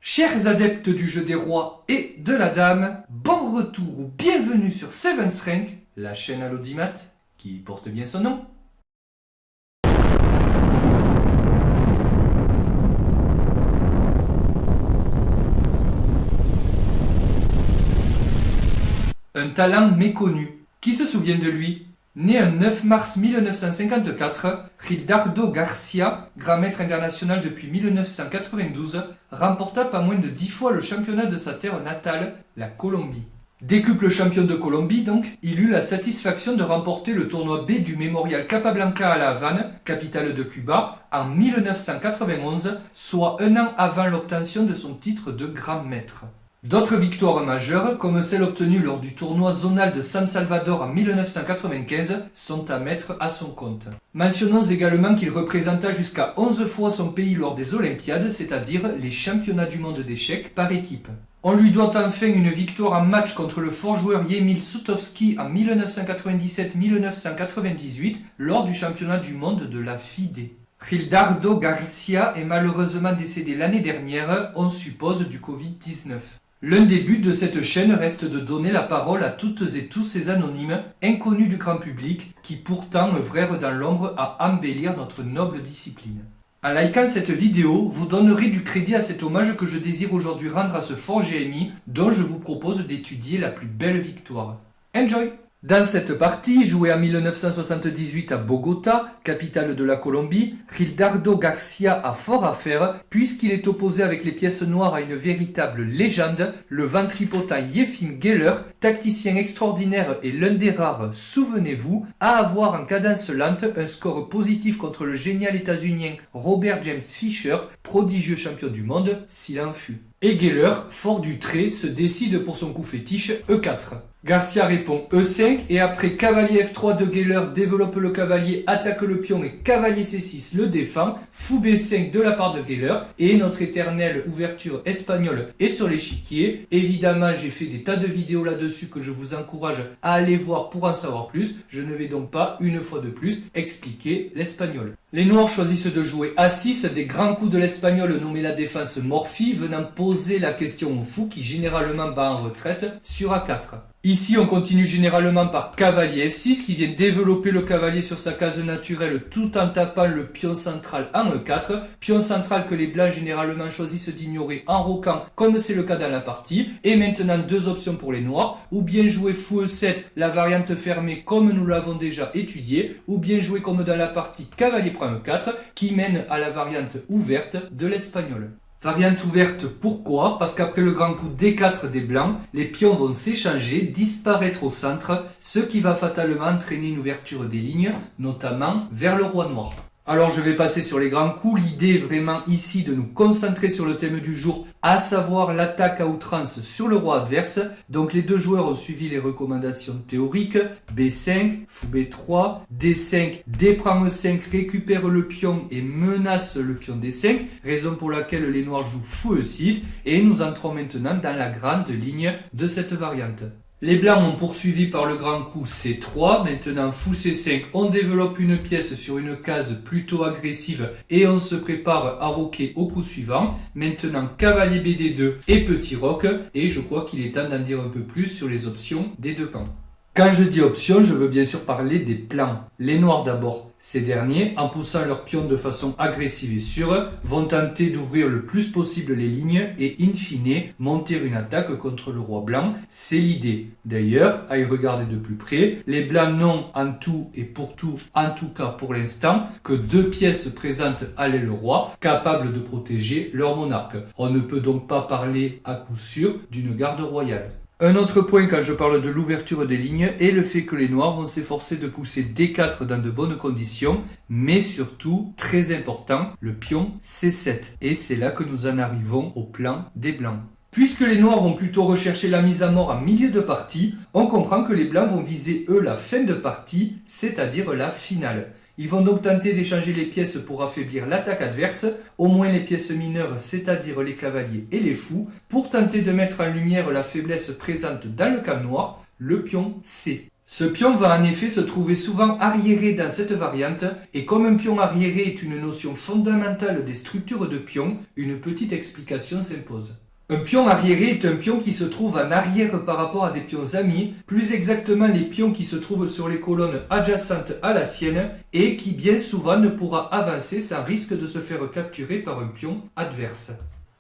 Chers adeptes du jeu des rois et de la dame, bon retour ou bienvenue sur Seventh Rank, la chaîne à l'audimat qui porte bien son nom. Un talent méconnu. Qui se souvient de lui? Né un 9 mars 1954, Gildardo Garcia, grand maître international depuis 1992, remporta pas moins de 10 fois le championnat de sa terre natale, la Colombie. Décuple champion de Colombie donc, il eut la satisfaction de remporter le tournoi B du Memorial Capablanca à La Havane, capitale de Cuba, en 1991, soit un an avant l'obtention de son titre de grand maître. D'autres victoires majeures, comme celle obtenue lors du tournoi zonal de San Salvador en 1995, sont à mettre à son compte. Mentionnons également qu'il représenta jusqu'à 11 fois son pays lors des Olympiades, c'est-à-dire les championnats du monde d'échecs par équipe. On lui doit enfin une victoire en match contre le fort joueur Emil Sutovski en 1997-1998 lors du championnat du monde de la FIDE. Gildardo Garcia est malheureusement décédé l'année dernière, on suppose du Covid-19. L'un des buts de cette chaîne reste de donner la parole à toutes et tous ces anonymes, inconnus du grand public, qui pourtant œuvrèrent dans l'ombre à embellir notre noble discipline. En likant cette vidéo, vous donnerez du crédit à cet hommage que je désire aujourd'hui rendre à ce fort GMI, dont je vous propose d'étudier la plus belle victoire. Enjoy! Dans cette partie, jouée en 1978 à Bogota, capitale de la Colombie, Gildardo Garcia a fort à faire puisqu'il est opposé avec les pièces noires à une véritable légende, le ventripotent Yefim Geller, tacticien extraordinaire et l'un des rares, souvenez-vous, à avoir en cadence lente un score positif contre le génial états-unien Robert James Fischer, prodigieux champion du monde, s'il en fut. Et Geller, fort du trait, se décide pour son coup fétiche E4. Garcia répond E5 et après cavalier F3 de Geller développe le cavalier, attaque le pion et cavalier C6 le défend, fou B5 de la part de Geller et notre éternelle ouverture espagnole est sur l'échiquier. Évidemment j'ai fait des tas de vidéos là-dessus que je vous encourage à aller voir pour en savoir plus, je ne vais donc pas une fois de plus expliquer l'espagnol. Les noirs choisissent de jouer A6, des grands coups de l'espagnol nommé la défense Morphy venant poser la question au fou qui généralement bat en retraite sur A4. Ici, on continue généralement par cavalier F6 qui vient développer le cavalier sur sa case naturelle tout en tapant le pion central en E4, pion central que les blancs généralement choisissent d'ignorer en roquant comme c'est le cas dans la partie. Et maintenant deux options pour les noirs, ou bien jouer fou E7, la variante fermée comme nous l'avons déjà étudié, ou bien jouer comme dans la partie cavalier prend E4 qui mène à la variante ouverte de l'espagnol. Variante ouverte, pourquoi? Parce qu'après le grand coup D4 des blancs, les pions vont s'échanger, disparaître au centre, ce qui va fatalement entraîner une ouverture des lignes, notamment vers le roi noir. Alors je vais passer sur les grands coups, l'idée est vraiment ici de nous concentrer sur le thème du jour, à savoir l'attaque à outrance sur le roi adverse. Donc les deux joueurs ont suivi les recommandations théoriques, B5, fou B3, D5, D prend E5, récupère le pion et menace le pion D5, raison pour laquelle les noirs jouent fou E6 et nous entrons maintenant dans la grande ligne de cette variante. Les blancs ont poursuivi par le grand coup C3, maintenant fou C5, on développe une pièce sur une case plutôt agressive et on se prépare à roquer au coup suivant. Maintenant cavalier BD2 et petit roc, et je crois qu'il est temps d'en dire un peu plus sur les options des deux camps. Quand je dis options, je veux bien sûr parler des plans. Les noirs d'abord. Ces derniers, en poussant leurs pions de façon agressive et sûre, vont tenter d'ouvrir le plus possible les lignes et in fine monter une attaque contre le roi blanc. C'est l'idée. D'ailleurs, à y regarder de plus près, les blancs n'ont en tout et pour tout, en tout cas pour l'instant, que deux pièces présentes à l'aile roi, capables de protéger leur monarque. On ne peut donc pas parler à coup sûr d'une garde royale. Un autre point quand je parle de l'ouverture des lignes est le fait que les noirs vont s'efforcer de pousser D4 dans de bonnes conditions, mais surtout, très important, le pion C7. Et c'est là que nous en arrivons au plan des blancs. Puisque les noirs vont plutôt rechercher la mise à mort en milieu de partie, on comprend que les blancs vont viser eux la fin de partie, c'est-à-dire la finale. Ils vont donc tenter d'échanger les pièces pour affaiblir l'attaque adverse, au moins les pièces mineures, c'est-à-dire les cavaliers et les fous, pour tenter de mettre en lumière la faiblesse présente dans le camp noir, le pion C. Ce pion va en effet se trouver souvent arriéré dans cette variante, et comme un pion arriéré est une notion fondamentale des structures de pions, une petite explication s'impose. Un pion arriéré est un pion qui se trouve en arrière par rapport à des pions amis, plus exactement les pions qui se trouvent sur les colonnes adjacentes à la sienne, et qui bien souvent ne pourra avancer sans risque de se faire capturer par un pion adverse.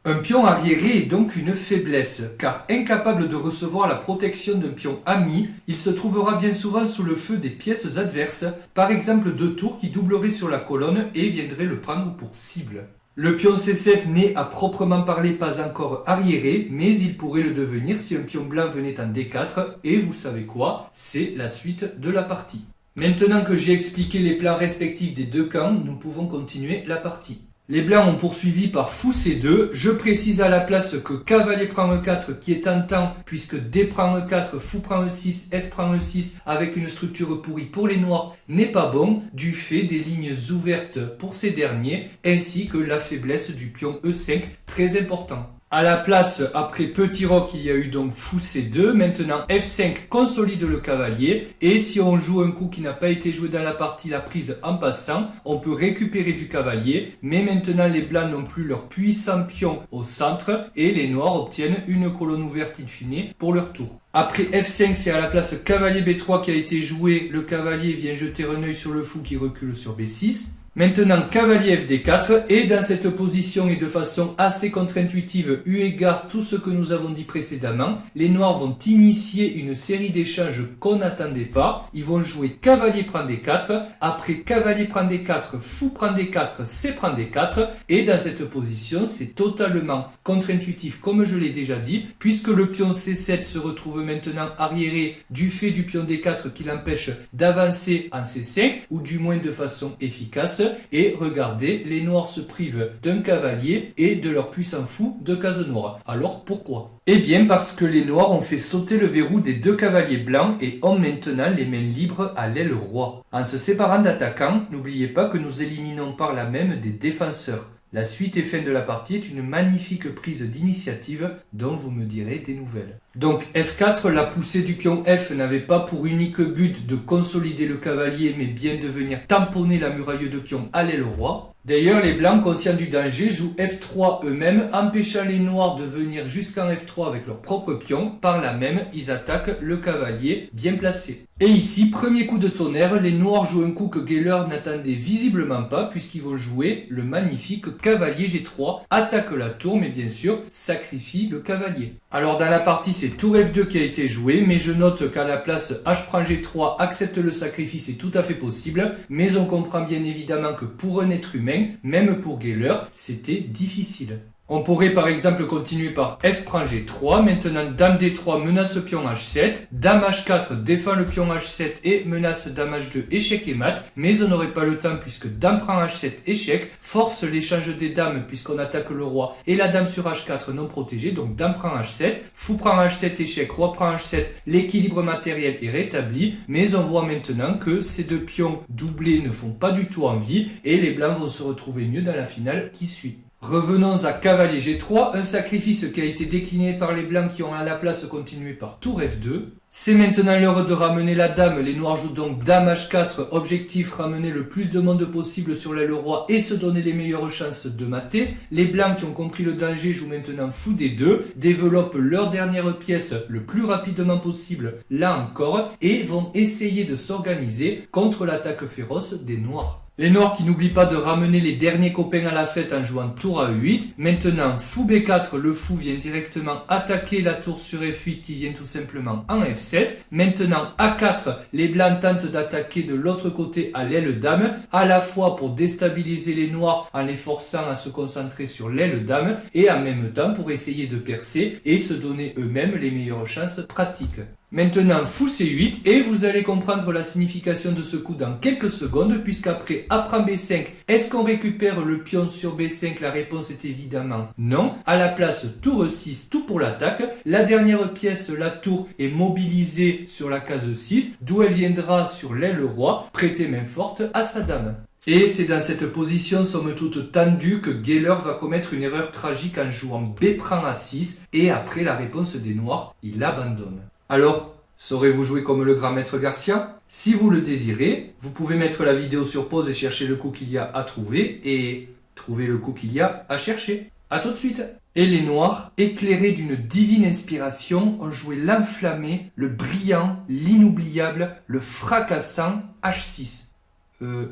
Un pion arriéré est donc une faiblesse, car incapable de recevoir la protection d'un pion ami, il se trouvera bien souvent sous le feu des pièces adverses, par exemple deux tours qui doubleraient sur la colonne et viendraient le prendre pour cible. Le pion C7 n'est à proprement parler pas encore arriéré, mais il pourrait le devenir si un pion blanc venait en D4, et vous savez quoi, c'est la suite de la partie. Maintenant que j'ai expliqué les plans respectifs des deux camps, nous pouvons continuer la partie. Les blancs ont poursuivi par fou C2, je précise à la place que cavalier prend E4 qui est tentant puisque D prend E4, fou prend E6, F prend E6 avec une structure pourrie pour les noirs n'est pas bon du fait des lignes ouvertes pour ces derniers ainsi que la faiblesse du pion E5 très important. À la place, après petit roc, il y a eu donc fou C2. Maintenant, F5 consolide le cavalier. Et si on joue un coup qui n'a pas été joué dans la partie, la prise en passant, on peut récupérer du cavalier. Mais maintenant, les blancs n'ont plus leur puissant pion au centre. Et les noirs obtiennent une colonne ouverte in fine pour leur tour. Après F5, c'est à la place cavalier B3 qui a été joué. Le cavalier vient jeter un œil sur le fou qui recule sur B6. Maintenant, cavalier FD4, et dans cette position et de façon assez contre-intuitive, eu égard tout ce que nous avons dit précédemment, les noirs vont initier une série d'échanges qu'on n'attendait pas. Ils vont jouer cavalier prend D4, après cavalier prend D4, fou prend D4, C prend D4, et dans cette position, c'est totalement contre-intuitif comme je l'ai déjà dit, puisque le pion C7 se retrouve maintenant arriéré du fait du pion D4 qui l'empêche d'avancer en C5, ou du moins de façon efficace. Et regardez, les noirs se privent d'un cavalier et de leur puissant fou de case noire. Alors pourquoi ? Eh bien parce que les noirs ont fait sauter le verrou des deux cavaliers blancs et ont maintenant les mains libres à l'aile roi. En se séparant d'attaquants, n'oubliez pas que nous éliminons par là même des défenseurs. La suite et fin de la partie est une magnifique prise d'initiative dont vous me direz des nouvelles. Donc F4, la poussée du pion F n'avait pas pour unique but de consolider le cavalier mais bien de venir tamponner la muraille de pion à l'aile roi. D'ailleurs, les blancs, conscients du danger, jouent F3 eux-mêmes, empêchant les noirs de venir jusqu'en F3 avec leur propre pion. Par là même, ils attaquent le cavalier bien placé. Et ici, premier coup de tonnerre, les noirs jouent un coup que Geller n'attendait visiblement pas, puisqu'ils vont jouer le magnifique cavalier G3, attaque la tour, mais bien sûr, sacrifie le cavalier. Alors dans la partie, c'est tour F2 qui a été joué, mais je note qu'à la place H prend G3, accepte le sacrifice, c'est tout à fait possible, mais on comprend bien évidemment que pour un être humain, même pour Geller, c'était difficile. On pourrait par exemple continuer par F prend G3, maintenant Dame D3 menace pion H7, Dame H4 défend le pion H7 et menace Dame H2 échec et mat, mais on n'aurait pas le temps puisque Dame prend H7 échec, force l'échange des dames puisqu'on attaque le roi et la Dame sur H4 non protégée, donc Dame prend H7, Fou prend H7 échec, Roi prend H7, l'équilibre matériel est rétabli, mais on voit maintenant que ces deux pions doublés ne font pas du tout envie et les blancs vont se retrouver mieux dans la finale qui suit. Revenons à cavalier G3, un sacrifice qui a été décliné par les blancs qui ont à la place continué par tour F2. C'est maintenant l'heure de ramener la dame, les noirs jouent donc Dame H4, objectif ramener le plus de monde possible sur l'aile roi et se donner les meilleures chances de mater. Les blancs qui ont compris le danger jouent maintenant fou D2, développent leur dernière pièce le plus rapidement possible, là encore, et vont essayer de s'organiser contre l'attaque féroce des noirs. Les noirs qui n'oublient pas de ramener les derniers copains à la fête en jouant tour à E8. Maintenant, fou B4, le fou vient directement attaquer la tour sur F8 qui vient tout simplement en F7. Maintenant, A4, les blancs tentent d'attaquer de l'autre côté à l'aile dame, à la fois pour déstabiliser les noirs en les forçant à se concentrer sur l'aile dame et en même temps pour essayer de percer et se donner eux-mêmes les meilleures chances pratiques. Maintenant, fou C8 et vous allez comprendre la signification de ce coup dans quelques secondes puisqu'après A prend B5, est-ce qu'on récupère le pion sur B5? La réponse est évidemment non. À la place, tour E6, tout pour l'attaque. La dernière pièce, la tour, est mobilisée sur la case 6, d'où elle viendra sur l'aile roi, prêter main forte à sa dame. Et c'est dans cette position somme toute tendue que Geller va commettre une erreur tragique en jouant B prend A6 et après la réponse des noirs, il abandonne. Alors, Saurez-vous jouer comme le grand maître Garcia? Si vous le désirez, vous pouvez mettre la vidéo sur pause et chercher le coup qu'il y a à trouver et trouver le coup qu'il y a à chercher. A tout de suite. Et les noirs, éclairés d'une divine inspiration, ont joué l'enflammé, le brillant, l'inoubliable, le fracassant H6.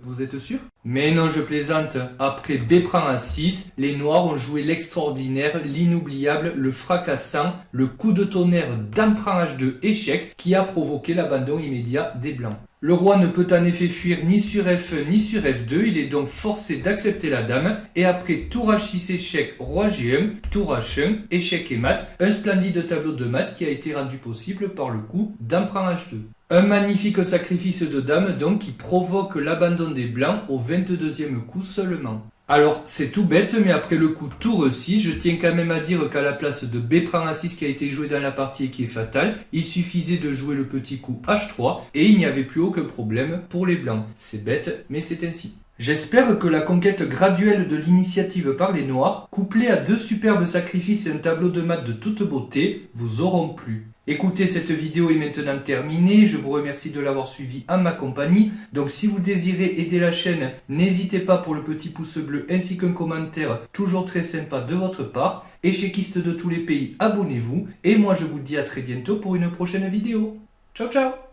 Vous êtes sûr? Mais non, je plaisante. Après B prend A6, les noirs ont joué l'extraordinaire, l'inoubliable, le fracassant, le coup de tonnerre d'emprunt H2 échec qui a provoqué l'abandon immédiat des blancs. Le roi ne peut en effet fuir ni sur F1 ni sur F2, il est donc forcé d'accepter la dame, et après tour H6 échec, roi G1, tour H1, échec et mat, un splendide tableau de mat qui a été rendu possible par le coup d'emprunt H2. Un magnifique sacrifice de dame donc qui provoque l'abandon des blancs au 22e coup seulement. Alors c'est tout bête, mais après le coup tour 6, je tiens quand même à dire qu'à la place de B prend A6 qui a été joué dans la partie et qui est fatal, il suffisait de jouer le petit coup H3 et il n'y avait plus aucun problème pour les blancs. C'est bête, mais c'est ainsi. J'espère que la conquête graduelle de l'initiative par les noirs, couplée à deux superbes sacrifices et un tableau de maths de toute beauté, vous auront plu. Écoutez, cette vidéo est maintenant terminée, je vous remercie de l'avoir suivi en ma compagnie. Donc si vous désirez aider la chaîne, n'hésitez pas pour le petit pouce bleu ainsi qu'un commentaire toujours très sympa de votre part. Échéquistes de tous les pays, abonnez-vous. Et moi je vous dis à très bientôt pour une prochaine vidéo. Ciao ciao!